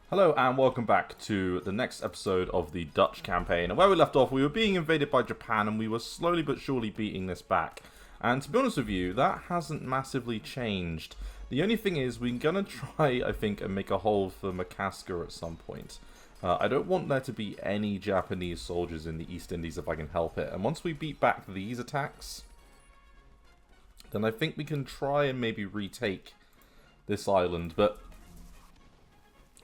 Hello and welcome back to the next episode of the Dutch campaign. And where we left off, we were being invaded by Japan and we were slowly but surely beating this back. And to be honest with you, that hasn't massively changed. The only thing is, we're going to try, I think, and make a hole for Makaska at some point. I don't want there to be any Japanese soldiers in the East Indies if I can help it. And once we beat back these attacks, then I think we can try and maybe retake this island. But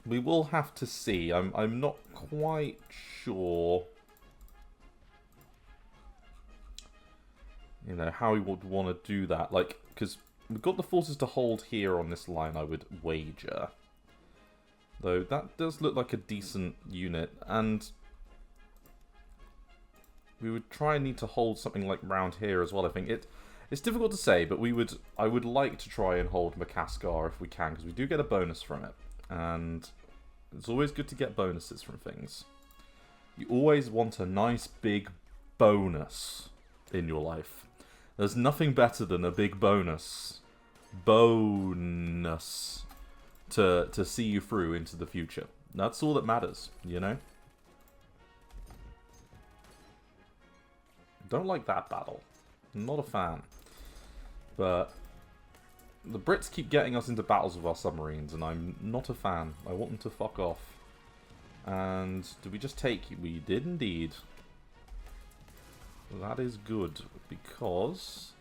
we will have to see. I'm not quite sure, you know, how we would want to do that. Like, because we've got the forces to hold here on this line, I would wager. Though that does look like a decent unit, and we would try and need to hold something like round here as well. I think it's difficult to say, but I would like to try and hold Makaskar if we can, because we do get a bonus from it. And it's always good to get bonuses from things. You always want a nice big bonus in your life. There's nothing better than a big bonus. Bonus. To see you through into the future. That's all that matters, you know? Don't like that battle. Not a fan. But the Brits keep getting us into battles with our submarines, and I'm not a fan. I want them to fuck off. And did we just take... We did indeed. That is good, because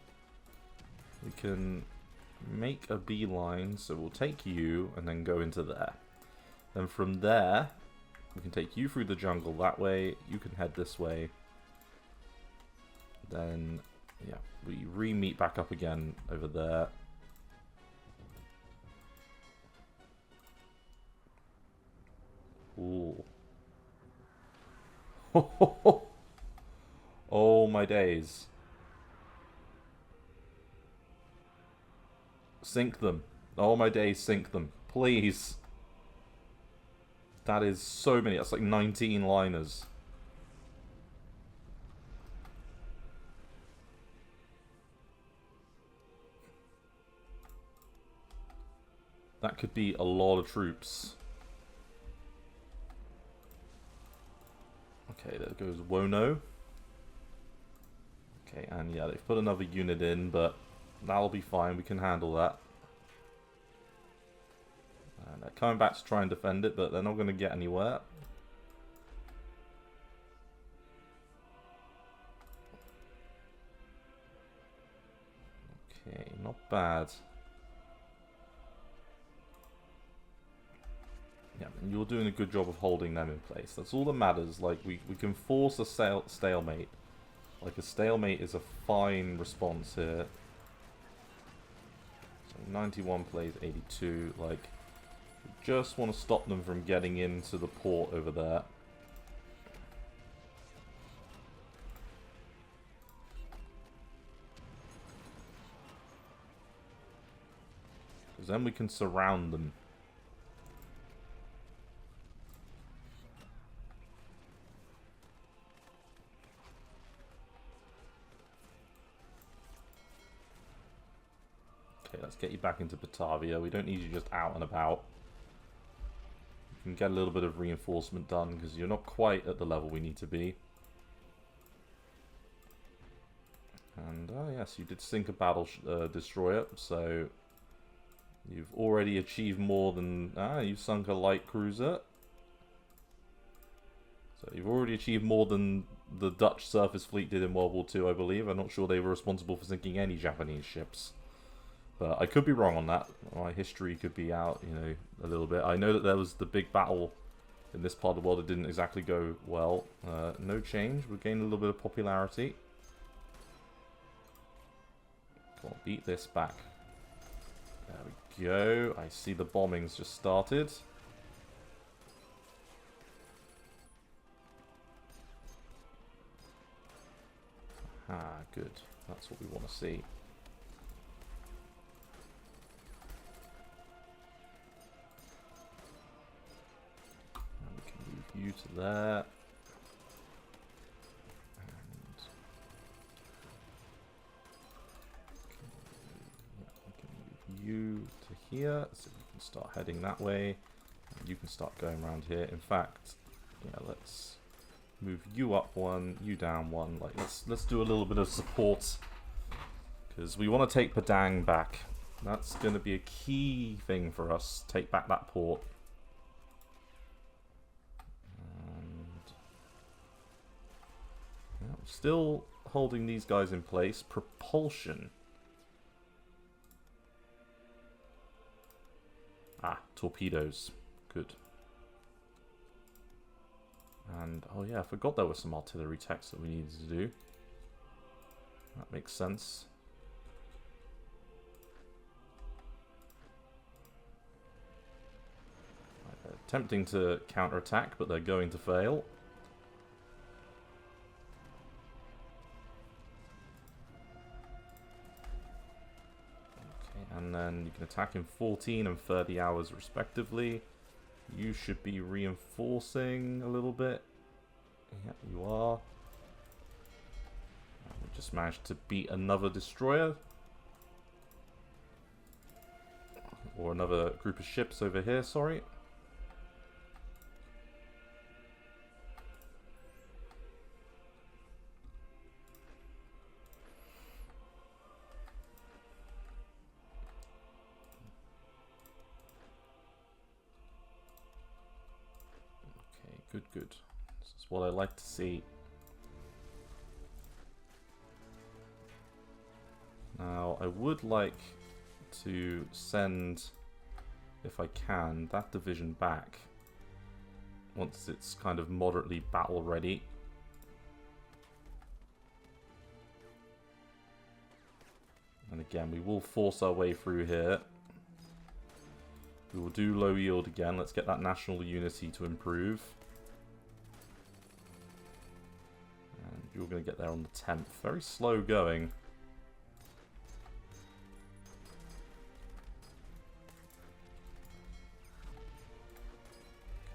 we can make a beeline, so we'll take you and then go into there. Then from there, we can take you through the jungle that way. You can head this way. Then, yeah, we re-meet back up again over there. Ooh. Oh my days. Sink them. Oh my days, sink them. Please. That is so many. That's like 19 liners. That could be a lot of troops. Okay, there goes Wono. Okay, and yeah, they've put another unit in, but that'll be fine. We can handle that. And they're coming back to try and defend it, but they're not going to get anywhere. Okay, not bad. Yeah, and you're doing a good job of holding them in place. That's all that matters. Like, we can force a stalemate. Like, a stalemate is a fine response here. So 91 plays 82. Like, we just want to stop them from getting into the port over there. Because then we can surround them. Let's get you back into Batavia. We don't need you just out and about. You can get a little bit of reinforcement done because you're not quite at the level we need to be. And, oh yes, you did sink a battle destroyer, so you've already achieved more than... you've sunk a light cruiser. So you've already achieved more than the Dutch surface fleet did in World War II, I believe. I'm not sure they were responsible for sinking any Japanese ships. But I could be wrong on that. My history could be out, you know, a little bit. I know that there was the big battle in this part of the world that didn't exactly go well. No change. We're gaining a little bit of popularity. Come on, beat this back. There we go. I see the bombings just started. Ah, good. That's what we want to see. You to there. And you to here, so you can start heading that way. You can start going around here. In fact, yeah, let's move you up one, you down one. Like, let's do a little bit of support, because we want to take Padang back. That's going to be a key thing for us. Take back that port. And yeah, still holding these guys in place. Propulsion. Ah, torpedoes. Good. And, oh yeah, I forgot there was some artillery techs that we needed to do. That makes sense. Right, they're attempting to counterattack, but they're going to fail. Okay, and then you can attack in 14 and 30 hours respectively. You should be reinforcing a little bit. Yeah, you are. We just managed to beat another destroyer. Or another group of ships over here, sorry. Good. This is what I like to see. Now, I would like to send, if I can, that division back once it's kind of moderately battle ready. And again, we will force our way through here. We will do low yield again. Let's get that national unity to improve. You're going to get there on the 10th. Very slow going.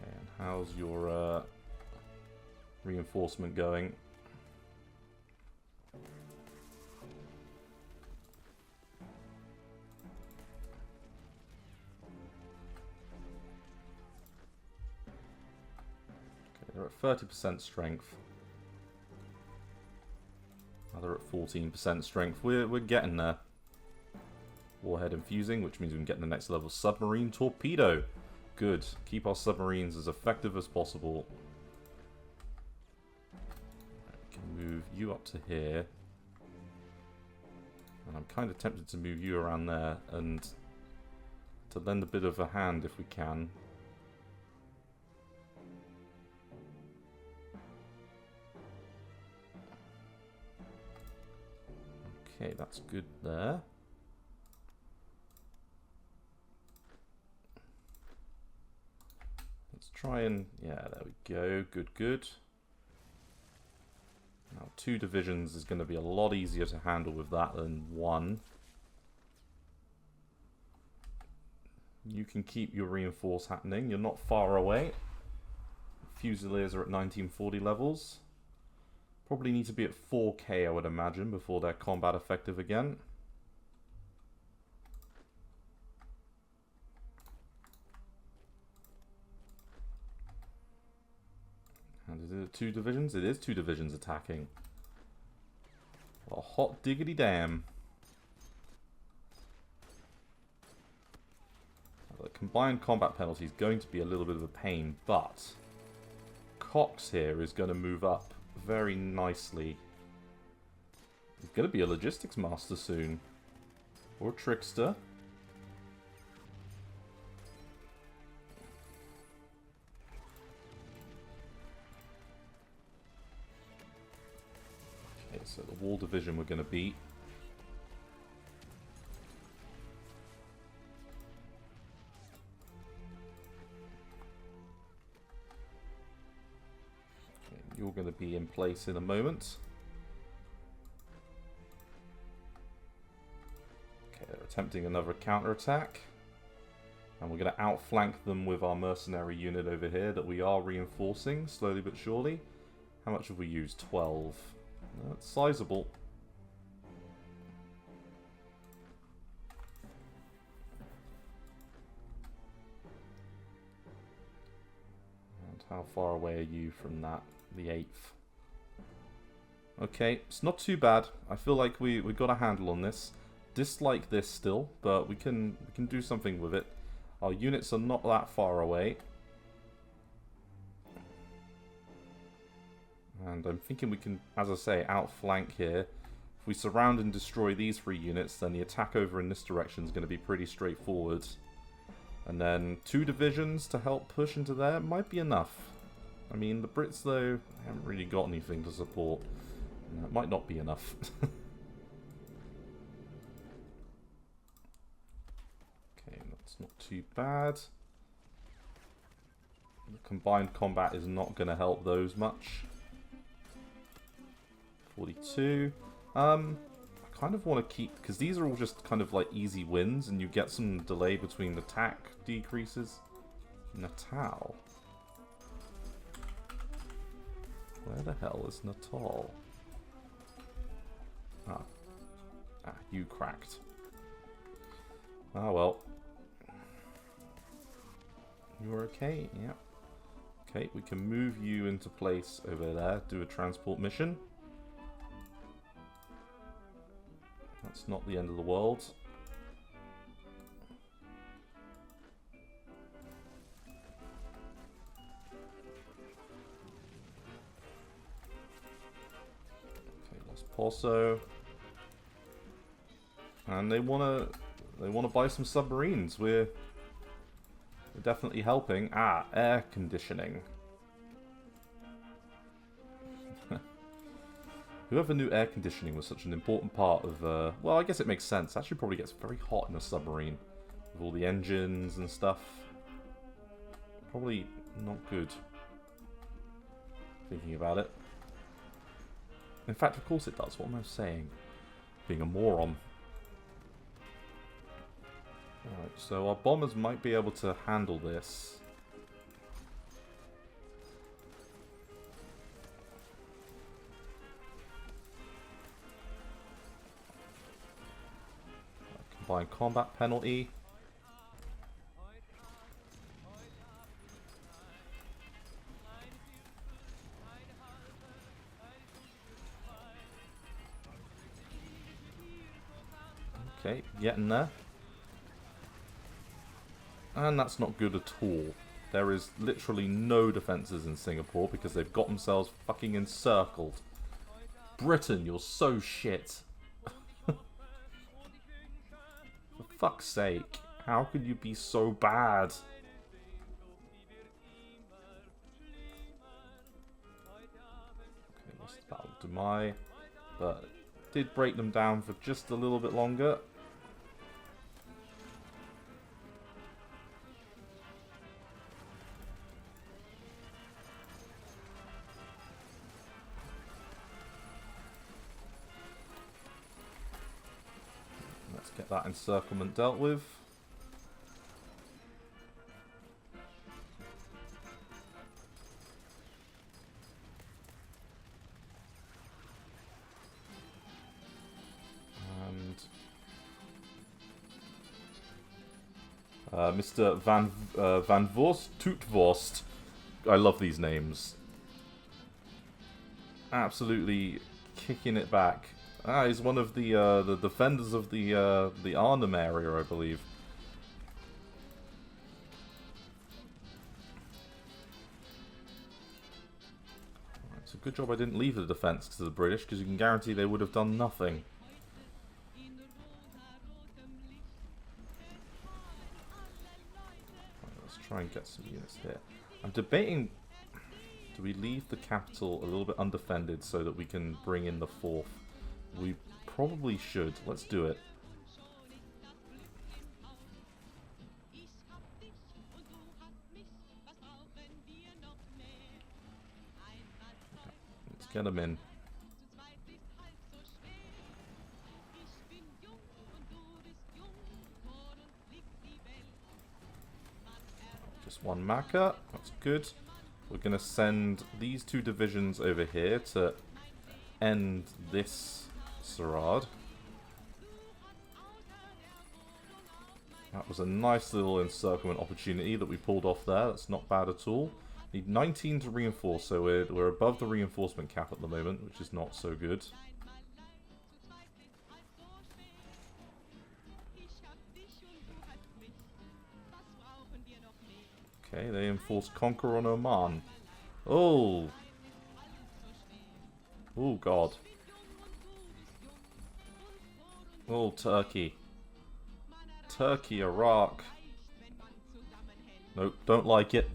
Okay, and how's your reinforcement going? Okay, they're at 30% strength. They're at 14% strength. We're getting there. Warhead infusing, which means we can get the next level submarine torpedo. Good. Keep our submarines as effective as possible. We can move you up to here. And I'm kind of tempted to move you around there and to lend a bit of a hand if we can. Okay, that's good there. Let's try and... yeah, there we go. Good. Now, 2 divisions is going to be a lot easier to handle with that than 1. You can keep your reinforce happening. You're not far away. Fusiliers are at 1940 levels. Probably need to be at 4K, I would imagine, before they're combat effective again. And is it 2 divisions? It is 2 divisions attacking. Well, hot diggity damn. The combined combat penalty is going to be a little bit of a pain, but Cox here is going to move up very nicely. He's going to be a logistics master soon. Or a trickster. Okay, so the wall division we're going to beat. You're going to be in place in a moment. Okay, they're attempting another counterattack. And we're going to outflank them with our mercenary unit over here that we are reinforcing, slowly but surely. How much have we used? 12. That's sizable. How far away are you from that? The 8th. Okay, it's not too bad. I feel like we got a handle on this. Dislike this still, but we can do something with it. Our units are not that far away. And I'm thinking we can, as I say, outflank here. If we surround and destroy these 3 units, then the attack over in this direction is going to be pretty straightforward. And then 2 divisions to help push into there might be enough. I mean, the Brits, though, haven't really got anything to support. It might not be enough. Okay, that's not too bad. The combined combat is not going to help those much. 42. I kind of want to keep, because these are all just kind of like easy wins, and you get some delay between attack decreases. Natal. Where the hell is Natal? Ah, you cracked. Ah, well. You're okay? Yeah. Okay, we can move you into place over there, do a transport mission. That's not the end of the world. Okay, Los Poso. And they wanna buy some submarines. We're definitely helping. Ah, air conditioning. Whoever knew air conditioning was such an important part of, well, I guess it makes sense. It actually probably gets very hot in a submarine with all the engines and stuff. Probably not good, thinking about it. In fact, of course it does. What am I saying? Being a moron. Alright, so our bombers might be able to handle this. Combined combat penalty. Okay, getting there. And that's not good at all. There is literally no defences in Singapore because they've got themselves fucking encircled. Britain, you're so shit. For fuck's sake. How could you be so bad? Okay, lost the Battle of Dumai. But did break them down for just a little bit longer. Get that encirclement dealt with. And Mr. Van Vorst, Tootvorst. I love these names. Absolutely kicking it back. Ah, he's one of the defenders of the Arnhem area, I believe. Right, so good job I didn't leave the defense to the British, because you can guarantee they would have done nothing. Right, let's try and get some units here. I'm debating, do we leave the capital a little bit undefended so that we can bring in the 4th? We probably should. Let's do it. Let's get them in. Just one marker. That's good. We're going to send these 2 divisions over here to end this Sarad. That was a nice little encirclement opportunity that we pulled off there. That's not bad at all. Need 19 to reinforce, so we're above the reinforcement cap at the moment, which is not so good. Okay, they enforce Conquer on Oman. Oh! Oh, God. Oh, Turkey. Turkey, Iraq. Nope, don't like it.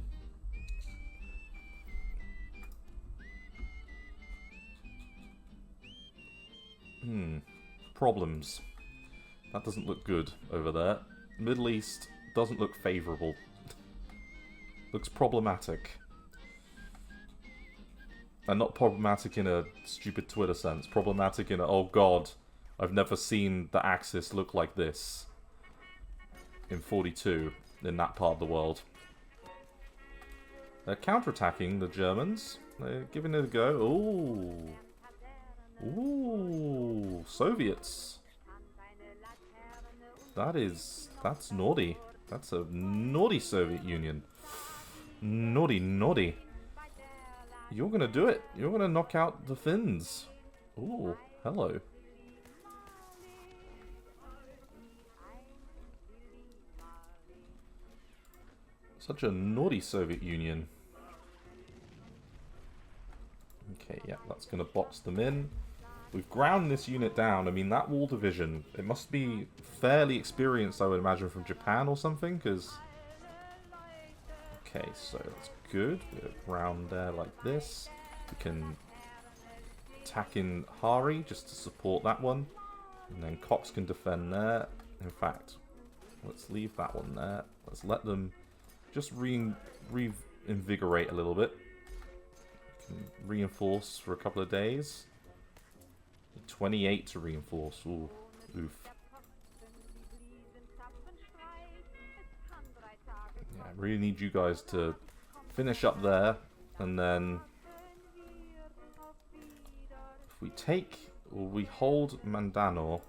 Problems. That doesn't look good over there. Middle East doesn't look favourable. Looks problematic. And not problematic in a stupid Twitter sense. Problematic in a, oh god, I've never seen the Axis look like this in 42 in that part of the world. They're counterattacking the Germans. They're giving it a go. Ooh. Ooh. Soviets. That's naughty. That's a naughty Soviet Union. Naughty, naughty. You're gonna do it. You're gonna knock out the Finns. Ooh, hello. Such a naughty Soviet Union. Okay, yeah, that's gonna box them in. We've ground this unit down. I mean, that wall division, it must be fairly experienced, I would imagine, from Japan or something, because... Okay, so that's good. We're round there like this. We can attack in Hari just to support that one. And then Cox can defend there. In fact, let's leave that one there. Let's let them just reinvigorate a little bit. Can reinforce for a couple of days. 28 to reinforce. Ooh, oof. Yeah, I really need you guys to finish up there, and then if we take, or we hold Mandano.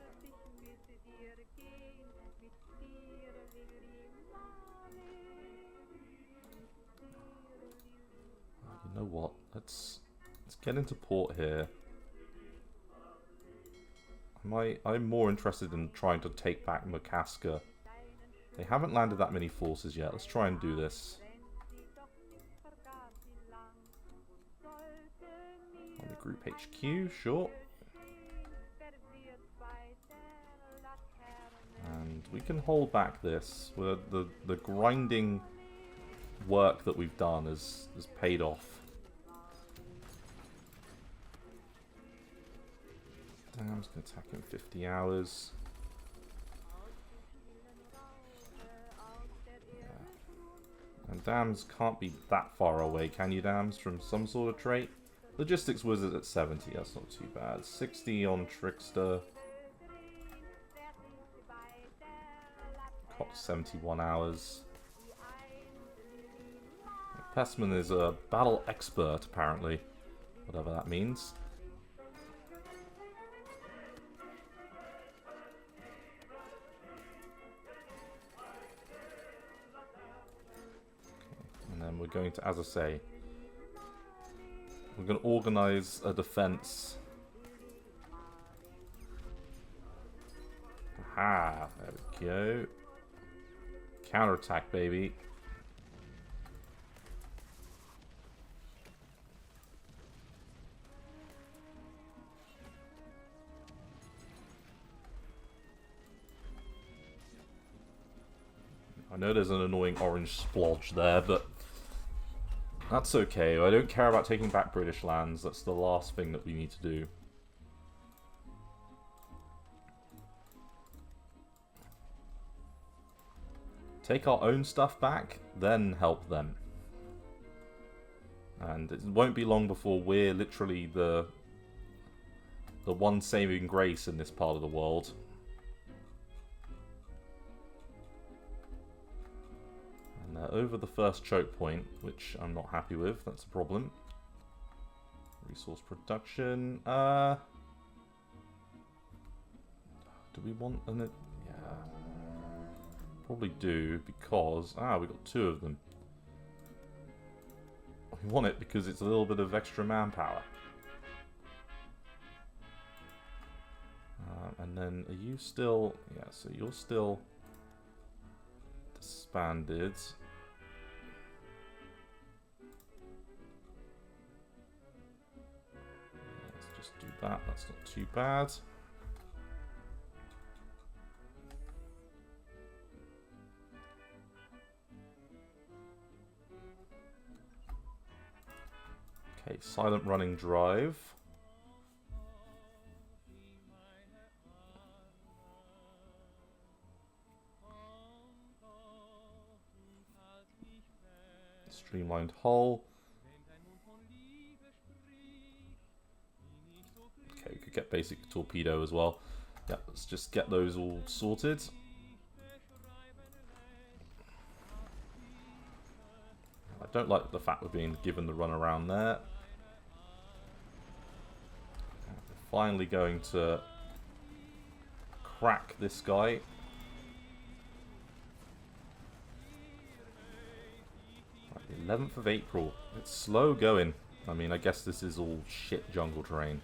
You know what? Let's get into port here. I'm more interested in trying to take back Makaska. They haven't landed that many forces yet. Let's try and do this. Army Group HQ, sure. And we can hold back this. The grinding work that we've done has paid off. Dam's going to attack in 50 hours. Yeah. And Dams can't be that far away, can you, Dams, from some sort of trait? Logistics Wizard at 70, that's not too bad. 60 on Trickster. Cox 71 hours. Pestman is a battle expert, apparently. Whatever that means. And we're going to, as I say, we're going to organize a defense. Aha, there we go. Counterattack, baby. I know there's an annoying orange splodge there, but that's okay. I don't care about taking back British lands. That's the last thing that we need to do. Take our own stuff back, then help them. And it won't be long before we're literally the one saving grace in this part of the world. Over the first choke point, which I'm not happy with. That's a problem. Resource production. Do we want an... Yeah. Probably do, because... we got two of them. We want it because it's a little bit of extra manpower. And then, are you still... Yeah, so you're still disbanded. Let's just do that. That's not too bad. Okay, silent running drive. Streamlined hull. Okay, we could get basic torpedo as well. Yeah, let's just get those all sorted. I don't like the fact we're being given the run around there. We're finally going to crack this guy. Right, the 11th of April. It's slow going. I mean, I guess this is all shit jungle terrain,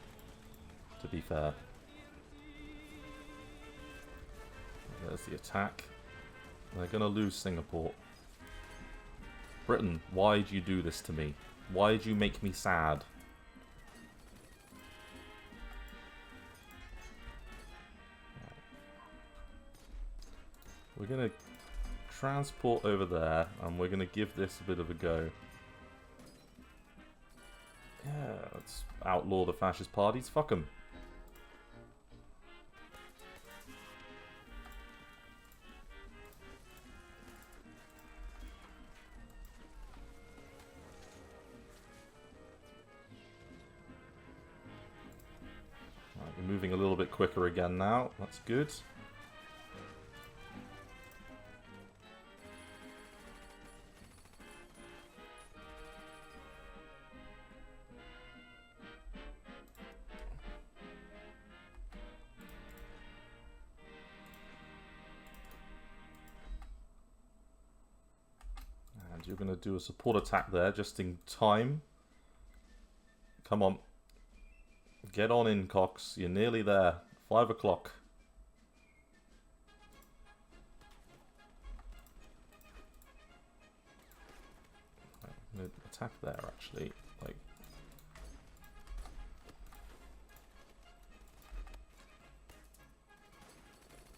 to be fair. There's the attack. They're going to lose Singapore. Britain, why'd you do this to me? Why'd you make me sad? We're going to transport over there, and we're going to give this a bit of a go. Yeah, let's outlaw the fascist parties. Fuck them. Right, we're moving a little bit quicker again now. That's good. You're going to do a support attack there just in time. Come on. Get on in, Cox. You're nearly there. 5 o'clock. I'm going to attack there, actually. Like,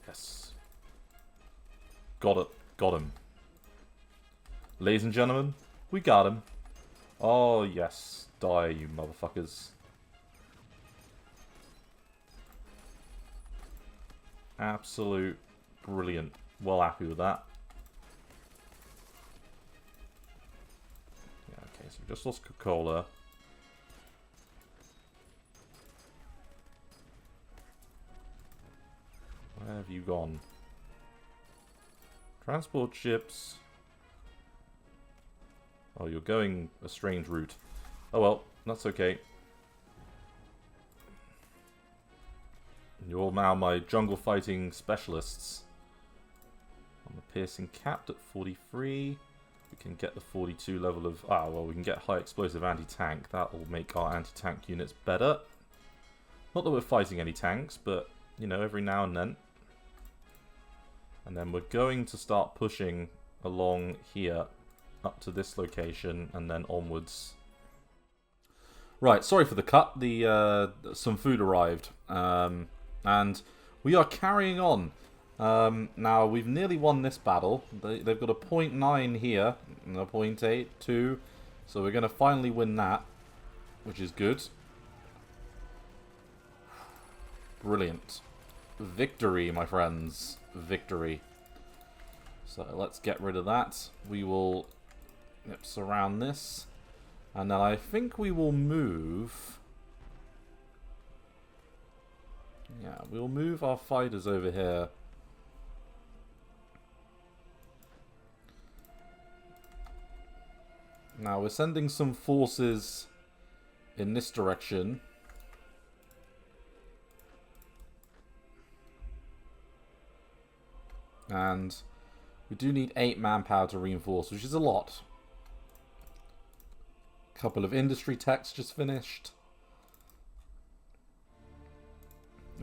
yes. Got it. Got him. Ladies and gentlemen, we got him. Oh, yes. Die, you motherfuckers. Absolute brilliant. Well happy with that. Yeah, okay, so we just lost Coca-Cola. Where have you gone? Transport ships. Oh, you're going a strange route. Oh well, that's okay. You're now my jungle fighting specialists. On the piercing capped at 43. We can get the 42 level of... Ah, well, we can get high explosive anti-tank. That will make our anti-tank units better. Not that we're fighting any tanks, but, you know, every now and then. And then we're going to start pushing along here up to this location and then onwards. Right, sorry for the cut. Some food arrived. And we are carrying on. Now, we've nearly won this battle. They've got a 0.9 here, and a 0.8, 2. So we're going to finally win that, which is good. Brilliant. Victory, my friends. Victory. So let's get rid of that. We will surround this. And then I think we will move... Yeah, we'll move our fighters over here. Now, we're sending some forces in this direction. And we do need 8 manpower to reinforce, which is a lot. Couple of industry techs just finished.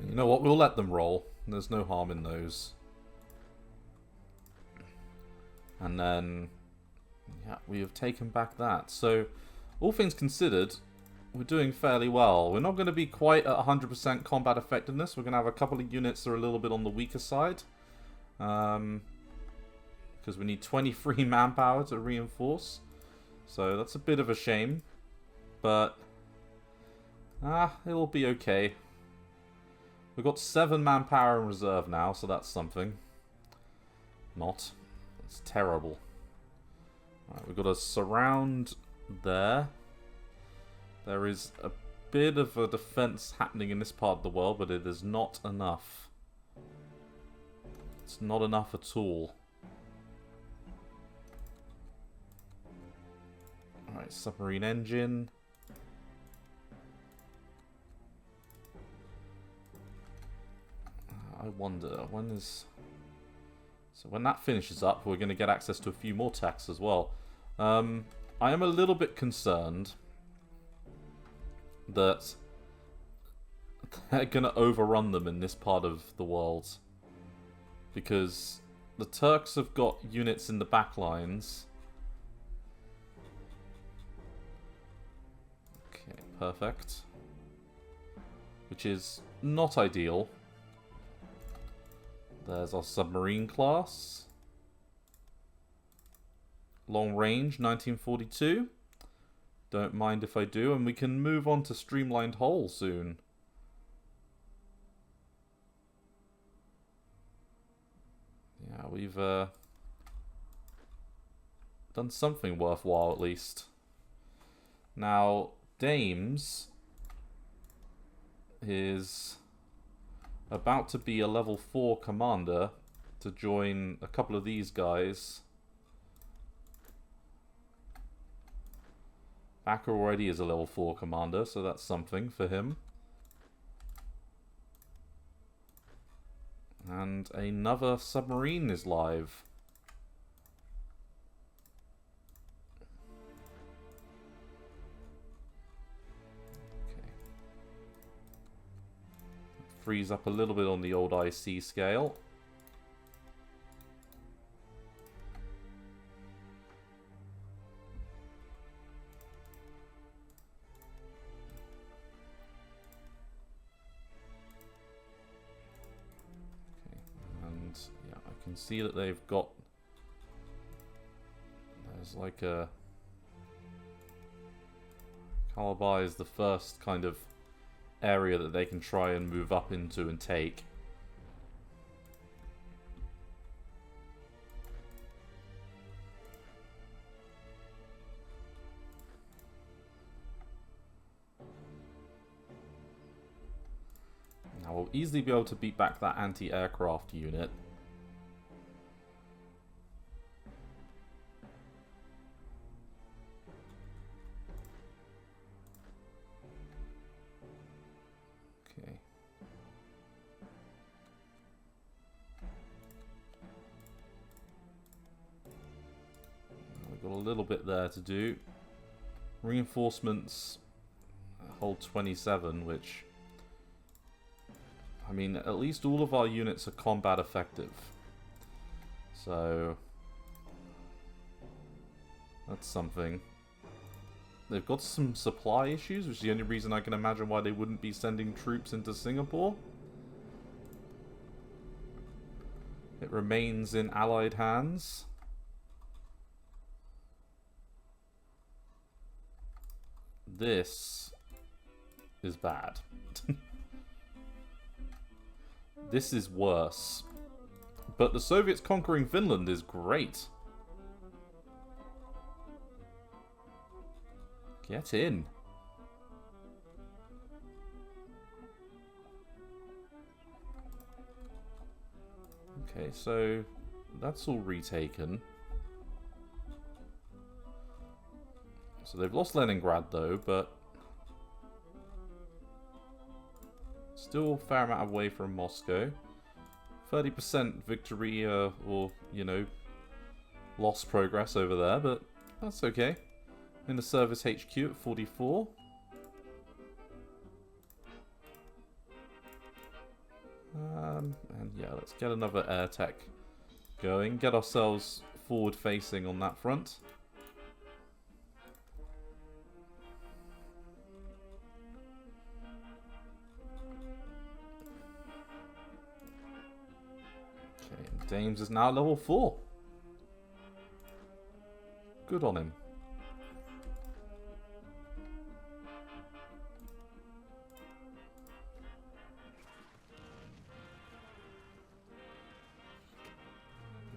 You know what? We'll let them roll. There's no harm in those. And then, yeah, we have taken back that. So, all things considered, we're doing fairly well. We're not going to be quite at 100% combat effectiveness. We're going to have a couple of units that are a little bit on the weaker side. Because we need 23 manpower to reinforce. So that's a bit of a shame. But, it'll be okay. We've got 7 manpower in reserve now, so that's something. Not. It's terrible. Right, we've got a surround there. There is a bit of a defense happening in this part of the world, but it is not enough. It's not enough at all. Alright, submarine engine. I wonder, when is... So when that finishes up, we're going to get access to a few more techs as well. I am a little bit concerned that they're going to overrun them in this part of the world. Because the Turks have got units in the back lines. Okay, perfect. Which is not ideal. There's our submarine class. Long range, 1942. Don't mind if I do. And we can move on to streamlined hull soon. Yeah, we've done something worthwhile at least. Now, Dames is about to be a level 4 commander to join a couple of these guys. Backer already is a level 4 commander, so that's something for him. And another submarine is live. Frees up a little bit on the old IC scale. Okay, and yeah, I can see that they've got... There's like a... Calabar is the first kind of area that they can try and move up into and take. Now we'll easily be able to beat back that anti-aircraft unit. Got a little bit there to do. Reinforcements hold 27, which... I mean, at least all of our units are combat effective. So... that's something. They've got some supply issues, which is the only reason I can imagine why they wouldn't be sending troops into Singapore. It remains in Allied hands. This is bad. This is worse. But the Soviets conquering Finland is great. Get in. Okay, so that's all retaken. So they've lost Leningrad though, but still a fair amount away from Moscow. 30% victory or, you know, lost progress over there, but that's okay. in the service HQ at 44. And yeah, let's get another air tech going. Get ourselves forward facing on that front. Okay, and Dames is now level 4. Good on him.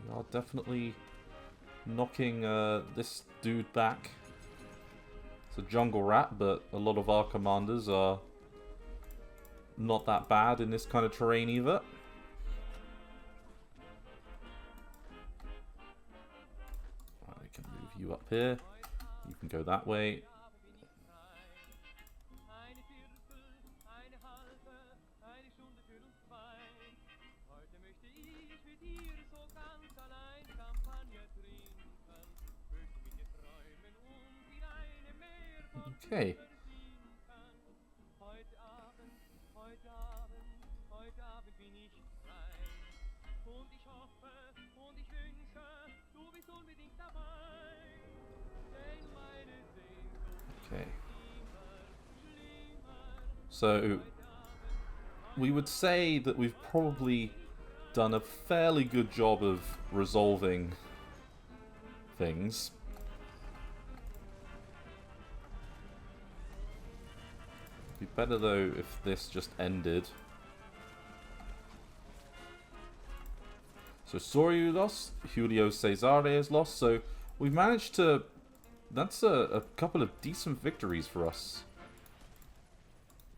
We are definitely knocking this dude back. It's a jungle rat, but a lot of our commanders are not that bad in this kind of terrain either. I can move you up here. You can go that way. Okay. Okay. So, we would say that we've probably done a fairly good job of resolving things. It'd be better though if this just ended. So Soryu lost, Julio Cesare is lost, so we've managed to... That's a couple of decent victories for us.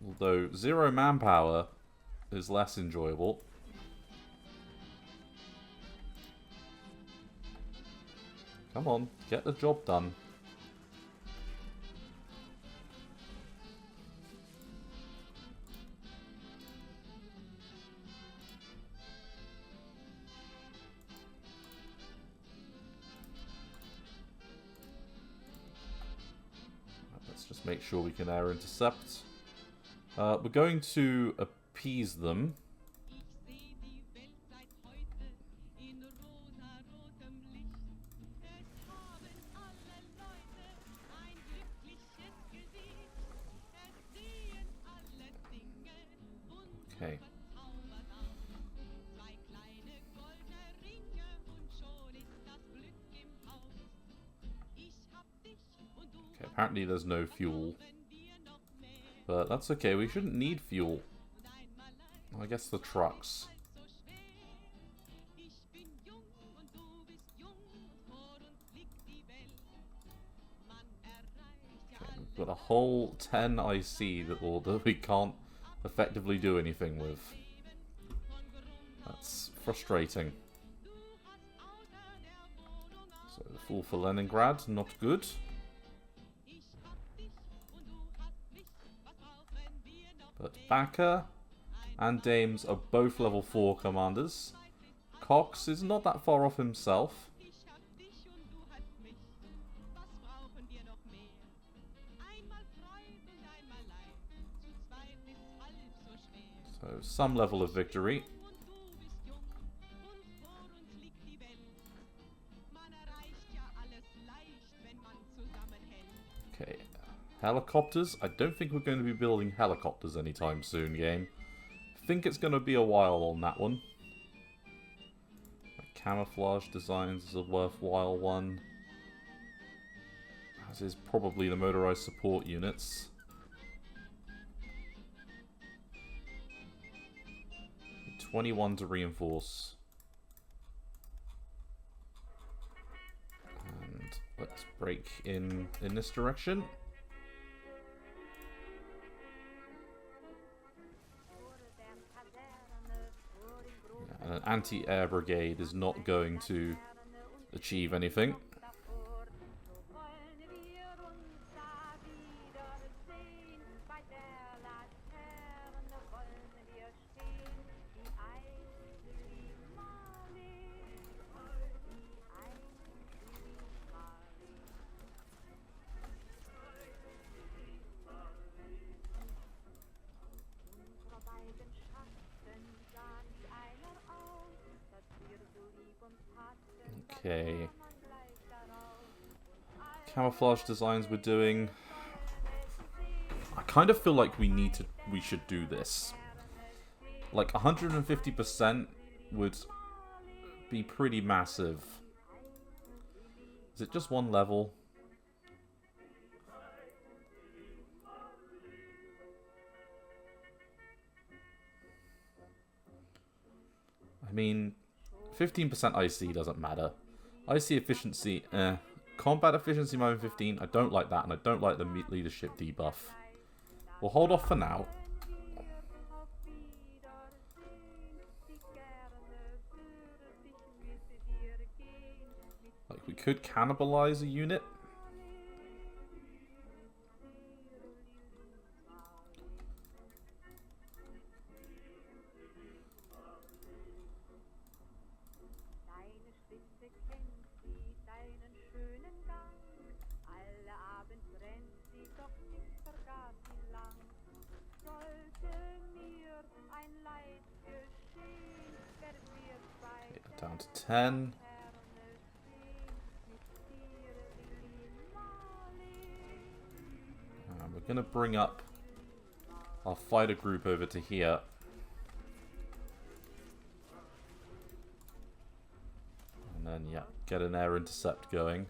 Although 0 manpower is less enjoyable. Come on, get the job done. Just make sure we can air intercept. We're going to appease them. Okay. Apparently there's no fuel. But that's okay, we shouldn't need fuel. I guess the trucks. Okay, we've got a whole 10 IC that we can't effectively do anything with. That's frustrating. So the full for Leningrad, not good. But Backer and Dames are both level 4 commanders. Cox is not that far off himself. So some level of victory. Okay. Helicopters? I don't think we're going to be building helicopters anytime soon, game. I think it's going to be a while on that one. Camouflage designs is a worthwhile one. As is probably the motorized support units. $21 to reinforce. And let's break in this direction. And an anti-air brigade is not going to achieve anything. Okay. Camouflage designs we're doing. I kind of feel like we should do this. Like 150% would be pretty massive. Is it just one level? I mean, 15% IC doesn't matter. IC efficiency, Combat efficiency minus 15, I don't like that, and I don't like the leadership debuff. We'll hold off for now. Like, we could cannibalize a unit. Down to 10. And we're going to bring up our fighter group over to here. And then, yeah, get an air intercept going.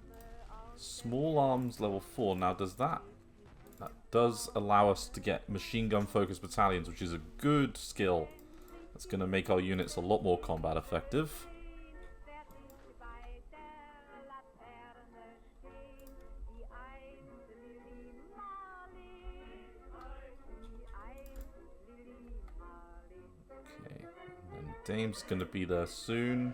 Small arms level 4. Now, does that... That does allow us to get machine gun focused battalions, which is a good skill. That's going to make our units a lot more combat effective. Okay, and Dame's going to be there soon.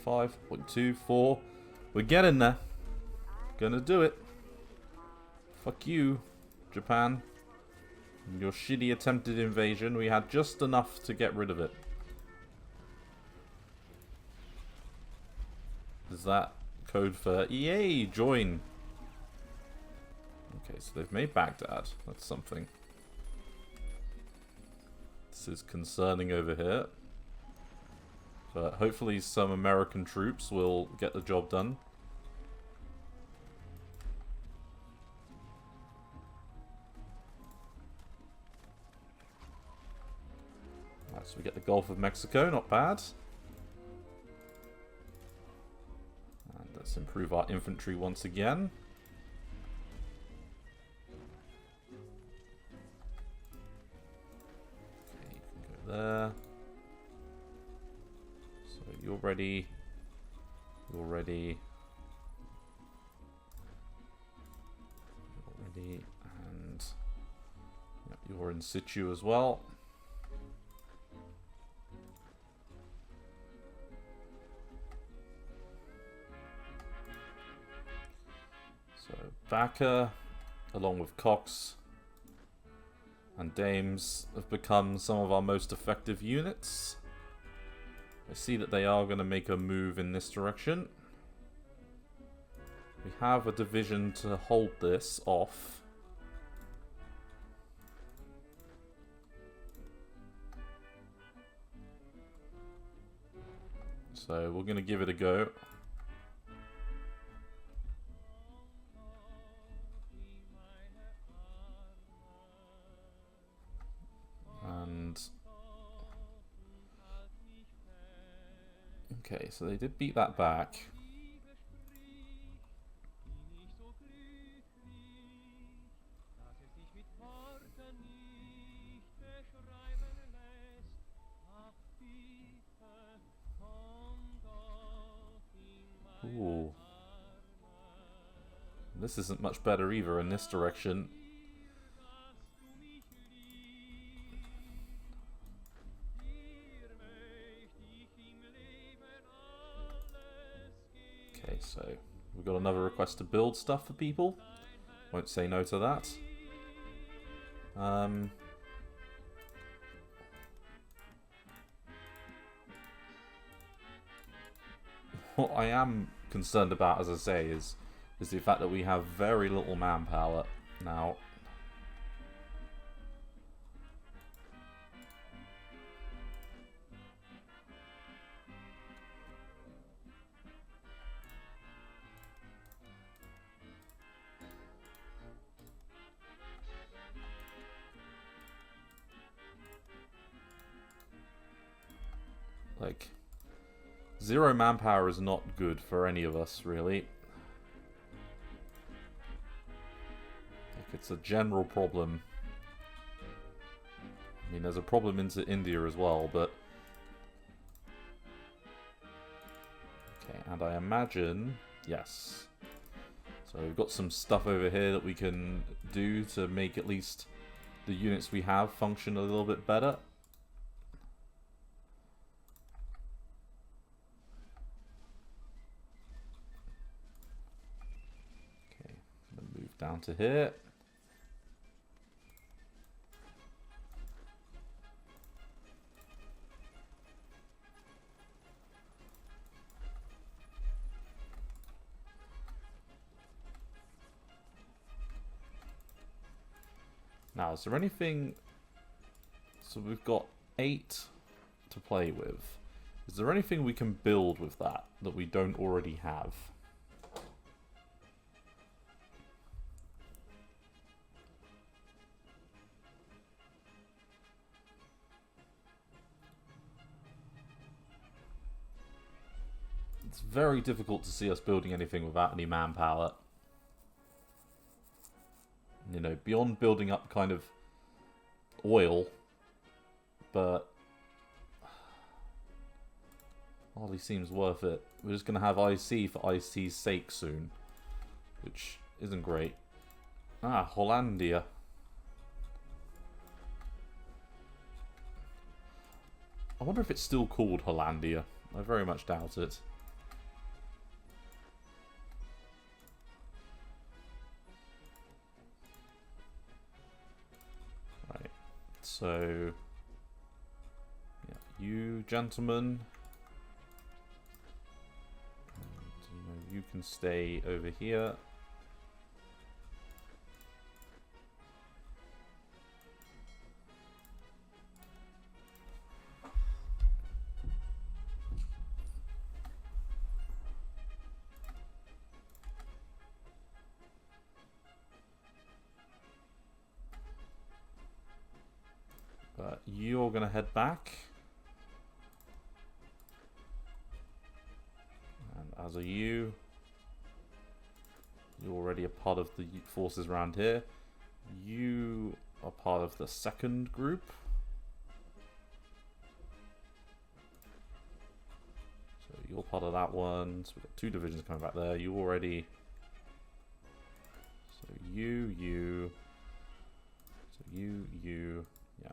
.5, 0.2, 4. We're getting there. Gonna do it. Fuck you, Japan. Your shitty attempted invasion. We had just enough to get rid of it. Is that code for EA? Join. Okay, so they've made Baghdad. That's something. This is concerning over here. But hopefully some American troops will get the job done. Right, so we get the Gulf of Mexico, not bad. And let's improve our infantry once again. Okay, you can go there. You're ready. You're ready. You're ready. And yep, you're in situ as well. So Baka, along with Cox and Dames, have become some of our most effective units. I see that they are going to make a move in this direction. We have a division to hold this off. So we're going to give it a go. And... okay, so they did beat that back. Ooh. This isn't much better either in this direction. Okay, so we've got another request to build stuff for people. Won't say no to that. What I am concerned about, as I say, is the fact that we have very little manpower now. Like, 0 manpower is not good for any of us, really. Like, it's a general problem. I mean, there's a problem into India as well, but... Okay, and I imagine... Yes. So we've got some stuff over here that we can do to make at least the units we have function a little bit better. Okay, I'm going to move down to here. Now, is there anything... So we've got 8 to play with. Is there anything we can build with that we don't already have? It's very difficult to see us building anything without any manpower. You know, beyond building up kind of oil, but hardly seems worth it. We're just going to have IC for IC's sake soon, which isn't great. Ah, Hollandia. I wonder if it's still called Hollandia. I very much doubt it. So, yeah, you gentlemen, and, you can stay over here. But you're going to head back. And as are you. You're already a part of the forces around here. You are part of the second group. So you're part of that one. So we've got 2 divisions coming back there. You already... So you... So you... Yeah.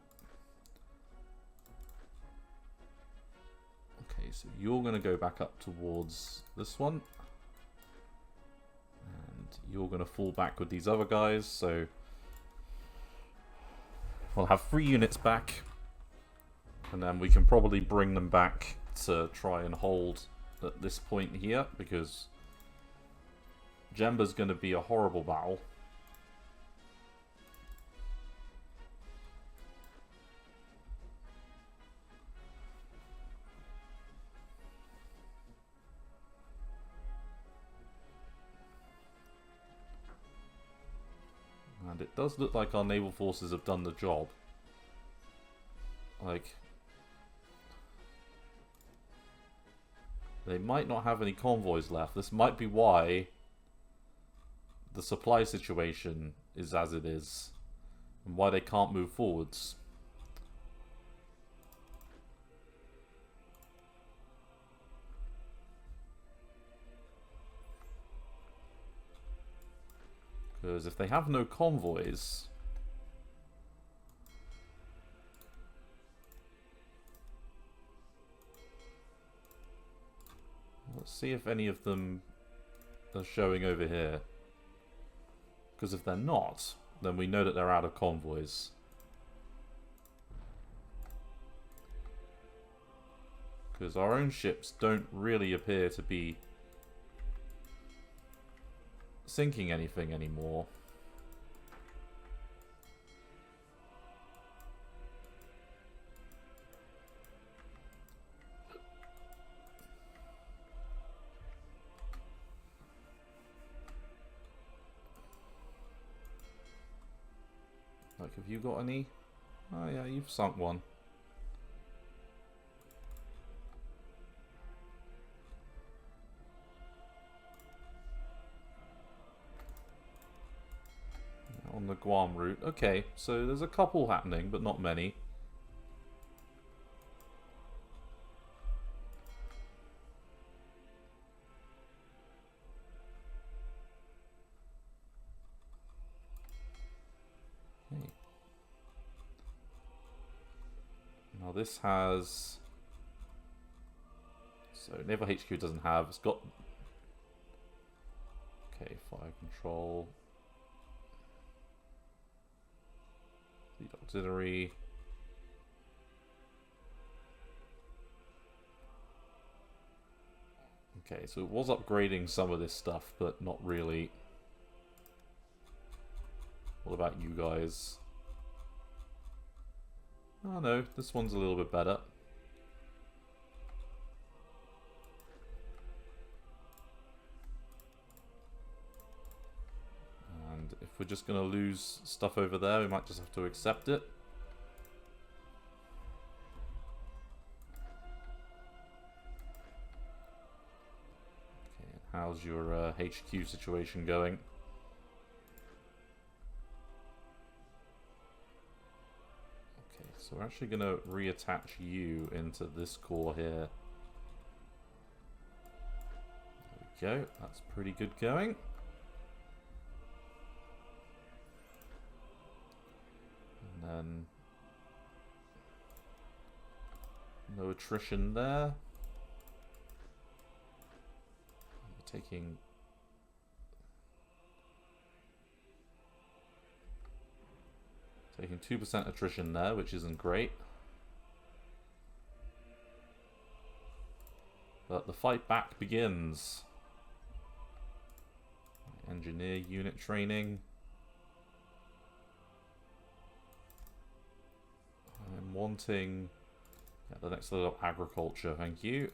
Okay, so you're going to go back up towards this one. And you're going to fall back with these other guys, so... We'll have 3 units back. And then we can probably bring them back to try and hold at this point here, because... Jemba's going to be a horrible battle. And it does look like our naval forces have done the job. Like, they might not have any convoys left. This might be why the supply situation is as it is, and why they can't move forwards. Because if they have no convoys... Let's see if any of them are showing over here. Because if they're not, then we know that they're out of convoys. Because our own ships don't really appear to be sinking anything anymore. Like, have you got any? Oh yeah, you've sunk one. on the Guam route. Okay, so there's a couple happening, but not many. Okay. Now this has... So Naval HQ doesn't have... It's got... Okay, fire control... Fleet auxiliary... Okay, so it was upgrading some of this stuff, but not really. What about you guys? Oh no, this one's a little bit better. And if we're just going to lose stuff over there, we might just have to accept it. Okay, how's your HQ situation going? So we're actually going to reattach you into this core here. There we go. That's pretty good going. And then no attrition there. We're taking... Taking 2% attrition there, which isn't great. But the fight back begins. Engineer unit training. I'm wanting the next level of agriculture, thank you.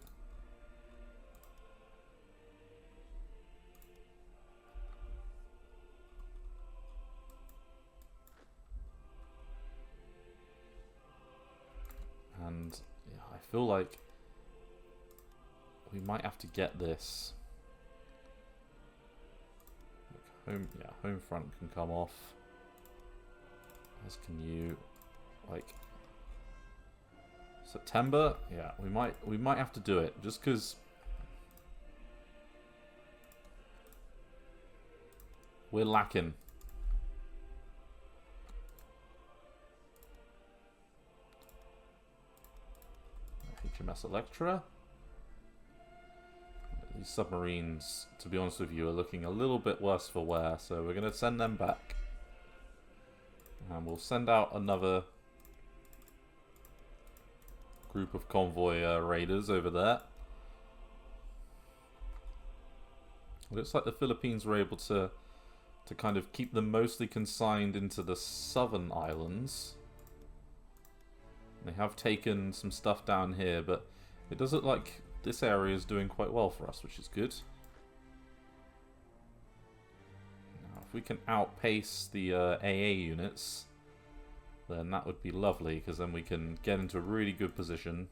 And yeah, I feel like we might have to get this. Home front can come off. As can you, like September. Yeah, we might have to do it just because we're lacking. HMS Electra. These submarines, to be honest with you, are looking a little bit worse for wear, so we're going to send them back. And we'll send out another group of convoy raiders over there. It looks like the Philippines were able to kind of keep them mostly consigned into the southern islands. They have taken some stuff down here, but it does look like this area is doing quite well for us, which is good. Now, if we can outpace the AA units, then that would be lovely, because then we can get into a really good position.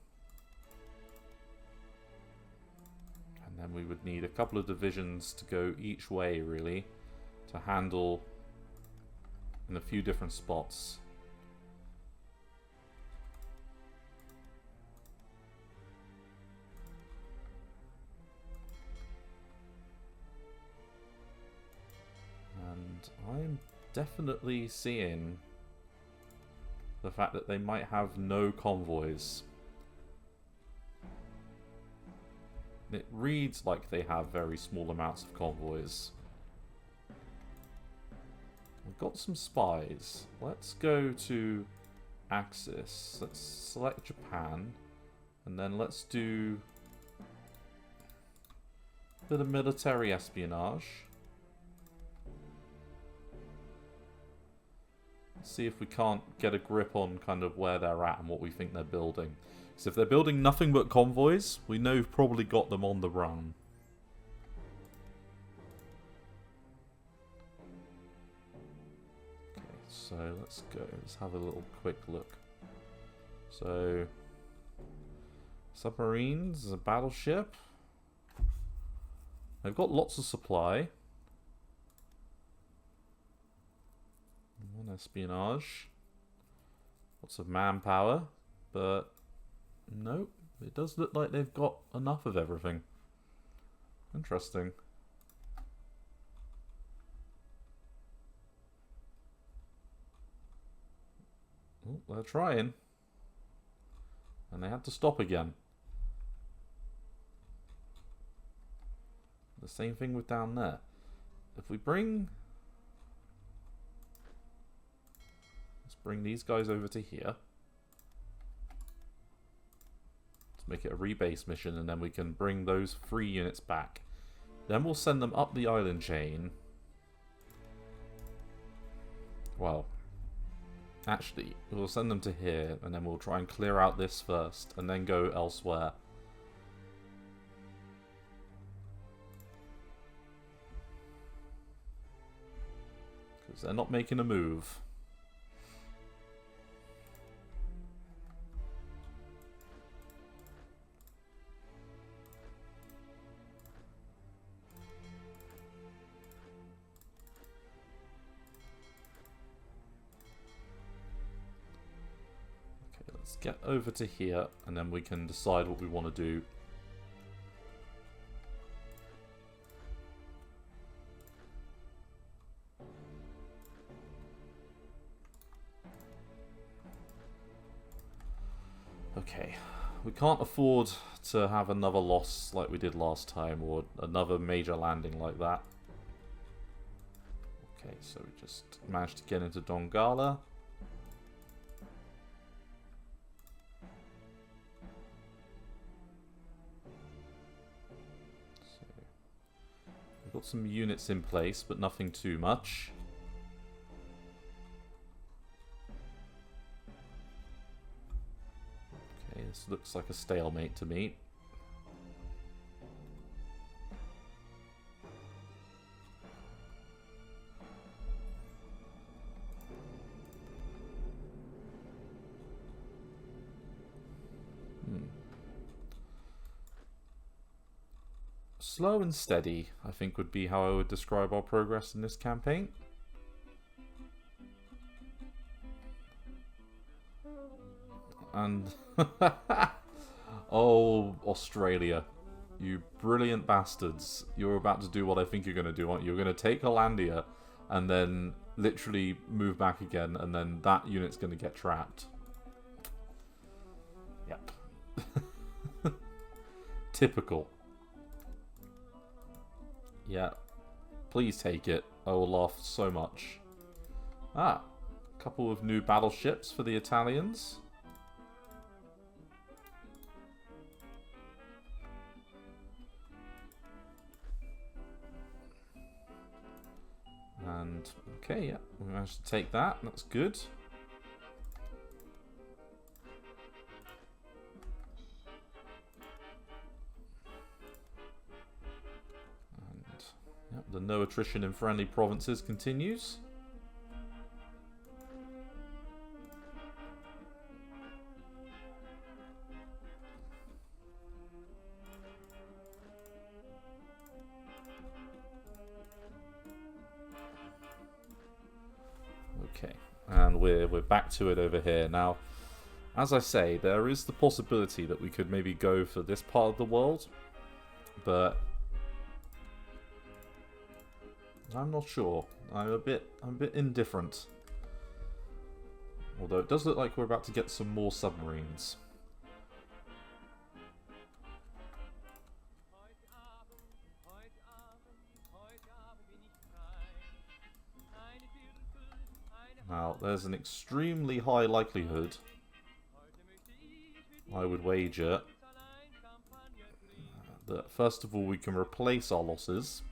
And then we would need a couple of divisions to go each way, really, to handle in a few different spots. I'm definitely seeing the fact that they might have no convoys. It reads like they have very small amounts of convoys. We've got some spies. Let's go to Axis. Let's select Japan. And then let's do a bit of military espionage. See if we can't get a grip on kind of where they're at and what we think they're building. Because if they're building nothing but convoys, we know we've probably got them on the run. Okay, so let's go. Let's have a little quick look. So, submarines, a battleship. They've got lots of supply. espionage. Lots of manpower, but nope. It does look like they've got enough of everything. Interesting. Oh, they're trying. And they had to stop again. The same thing with down there. If we bring... Let's bring these guys over to here. Make it a rebase mission, and then we can bring those 3 units back. Then we'll send them up the island chain. Well, actually, we'll send them to here, and then we'll try and clear out this first, and then go elsewhere. Because they're not making a move. Let's get over to here, and then we can decide what we want to do. Okay, we can't afford to have another loss like we did last time, or another major landing like that. Okay, so we just managed to get into Dongala. We've got some units in place, but nothing too much. Okay, this looks like a stalemate to me. Slow and steady, I think, would be how I would describe our progress in this campaign. And... oh, Australia. You brilliant bastards. You're about to do what I think you're going to do, aren't you? You're going to take Hollandia and then literally move back again, and then that unit's going to get trapped. Yep. Typical. Yeah, please take it. I will laugh so much. Ah, a couple of new battleships for the Italians. And, okay, yeah, we managed to take that. That's good. Yep, the no attrition in friendly provinces continues. Okay, and we're back to it over here. Now, as I say, there is the possibility that we could maybe go for this part of the world, but I'm not sure. I'm a bit indifferent. Although it does look like we're about to get some more submarines. Now, there's an extremely high likelihood, I would wager, that first of all we can replace our losses.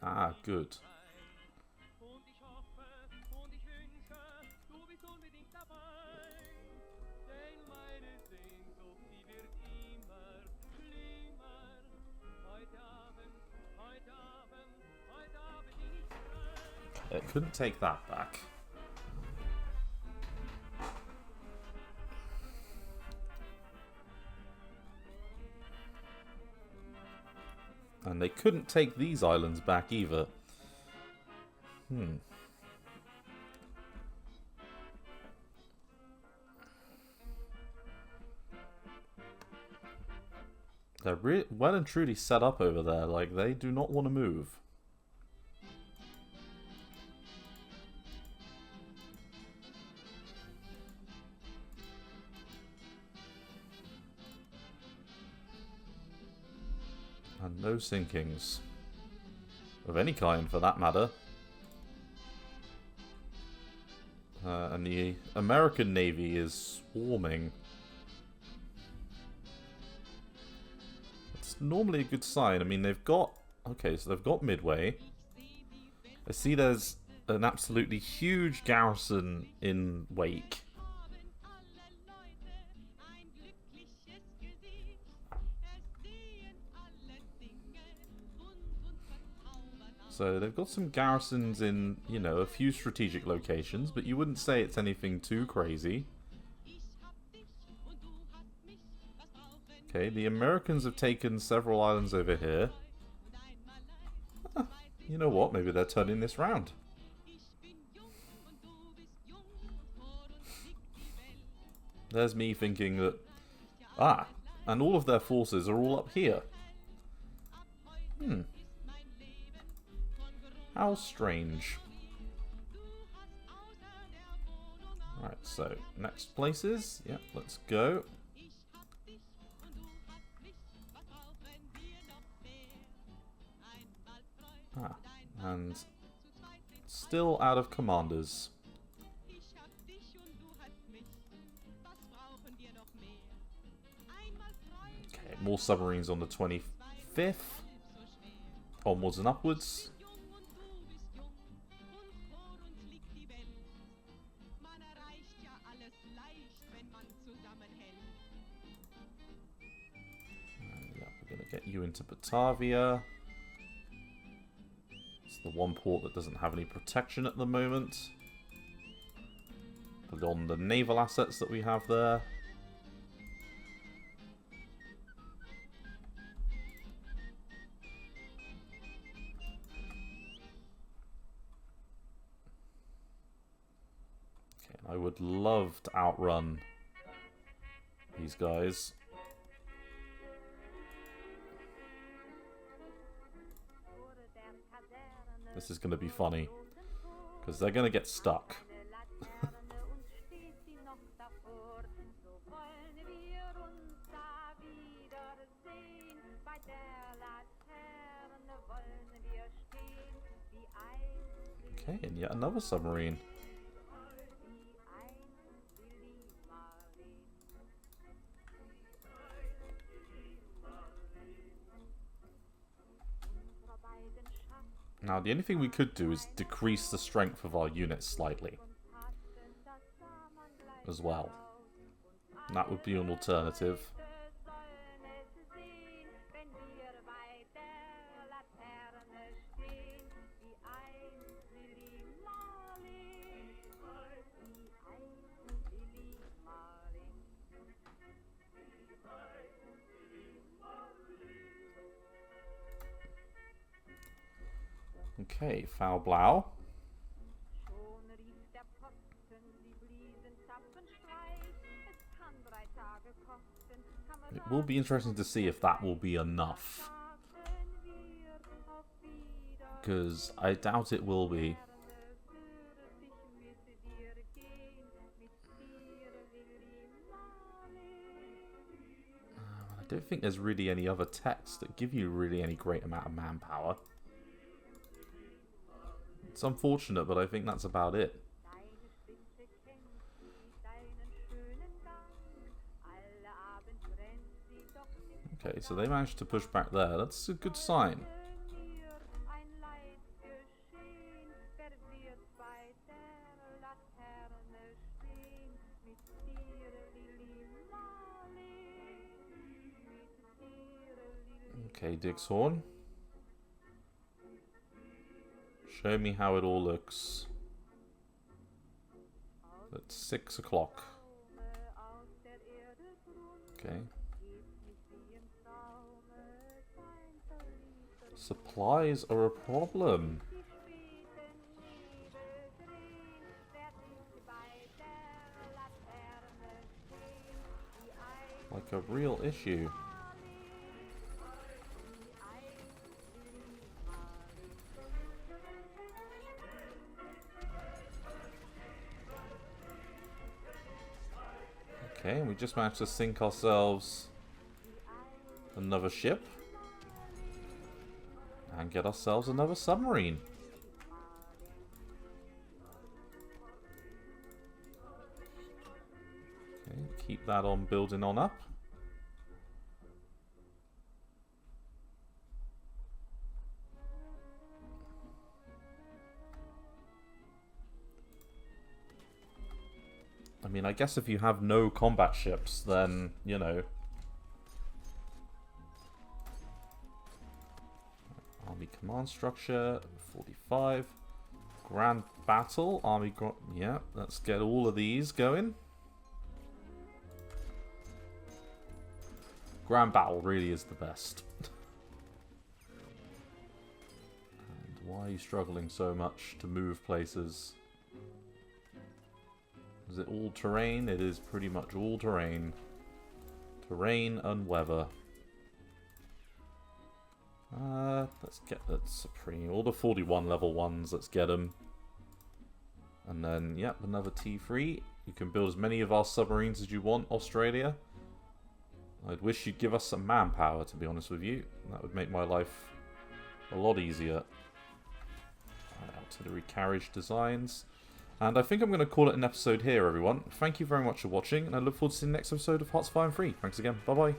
Ah, good. It couldn't take that back. And they couldn't take these islands back either. They're well and truly set up over there. Like, they do not want to move. And no sinkings. Of any kind, for that matter. And the American Navy is swarming. It's normally a good sign. I mean, they've got... Okay, so they've got Midway. I see there's an absolutely huge garrison in Wake. So they've got some garrisons in, you know, a few strategic locations, but you wouldn't say it's anything too crazy. Okay, the Americans have taken several islands over here. You know what? Maybe they're turning this round. There's me thinking that... Ah, and all of their forces are all up here. How strange. Right, so next places. Yep, let's go. Ah, and still out of commanders. Okay, more submarines on the 25th. Onwards and upwards. Get you into Batavia. It's the one port that doesn't have any protection at the moment. But on the naval assets that we have there. Okay, I would love to outrun these guys. This is going to be funny, because they're going to get stuck. Okay, and yet another submarine. Now, the only thing we could do is decrease the strength of our units slightly. As well. That would be an alternative. Okay, foul Blau. It will be interesting to see if that will be enough. Because I doubt it will be. I don't think there's really any other techs that give you really any great amount of manpower. It's unfortunate, but I think that's about it. Okay, so they managed to push back there. That's a good sign. Okay, Dixhorn. Show me how it all looks. It's 6 o'clock. Okay. Supplies are a problem. Like a real issue. Okay, we just managed to sink ourselves another ship. And get ourselves another submarine. Okay, keep that on building on up. I mean, I guess if you have no combat ships, then, you know. Army command structure, 45. Grand battle, army... Yeah, let's get all of these going. Grand battle really is the best. And why are you struggling so much to move places? Is it all terrain? It is pretty much all terrain. Terrain and weather. Let's get that Supreme. All the 41 level ones, let's get them. And then, yep, another T3. You can build as many of our submarines as you want, Australia. I'd wish you'd give us some manpower, to be honest with you. That would make my life a lot easier. Artillery carriage designs. And I think I'm going to call it an episode here, everyone. Thank you very much for watching, and I look forward to seeing the next episode of Hearts of Iron 3. Thanks again. Bye-bye.